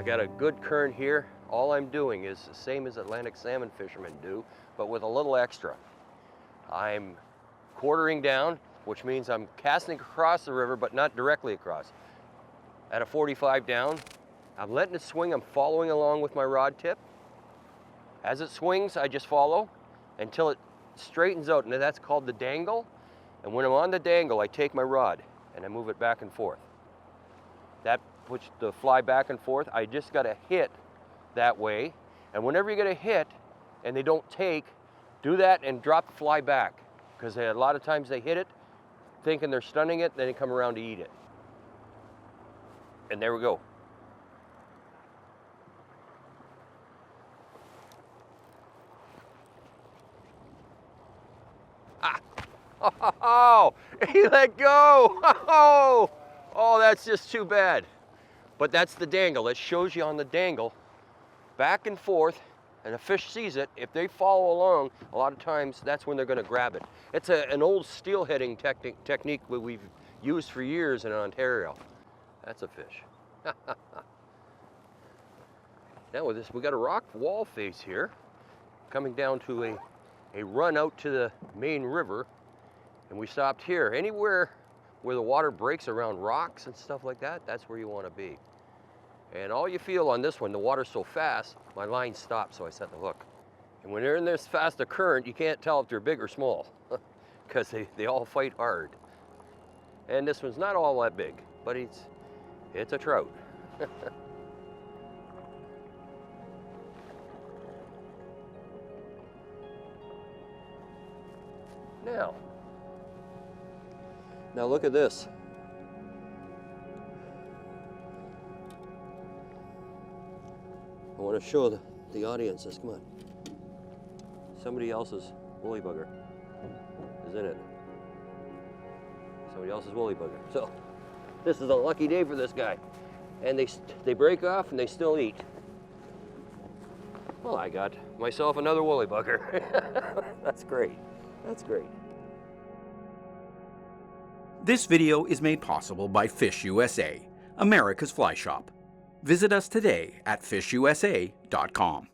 got a good current here. All I'm doing is the same as Atlantic salmon fishermen do, but with a little extra. I'm quartering down, which means I'm casting across the river, but not directly across. At a 45 down, I'm letting it swing. I'm following along with my rod tip. As it swings, I just follow until it straightens out, and that's called the dangle. And when I'm on the dangle, I take my rod and I move it back and forth. That puts the fly back and forth. I just got to hit that way. And whenever you get a hit and they don't take, do that and drop the fly back. Because a lot of times they hit it thinking they're stunning it, then they come around to eat it. And there we go. Ah. Oh, he let go. Oh, that's just too bad. But that's the dangle. It shows you on the dangle, back and forth, and a fish sees it. If they follow along, a lot of times that's when they're going to grab it. It's an old steelheading technique that we've used for years in Ontario. That's a fish. Now with this, we got a rock wall face here, coming down to a run out to the main river, and we stopped here. Anywhere where the water breaks around rocks and stuff like that, that's where you want to be. And all you feel on this one, the water's so fast, my line stops, so I set the hook. And when they're in this fast a current, you can't tell if they're big or small, because they all fight hard. And this one's not all that big, but it's a trout. Now look at this. I want to show the audience this. Come on. Somebody else's woolly bugger is in it. Somebody else's woolly bugger. So this is a lucky day for this guy. And they break off and they still eat. Well, I got myself another woolly bugger. That's great. That's great. This video is made possible by Fish USA, America's fly shop. Visit us today at fishusa.com.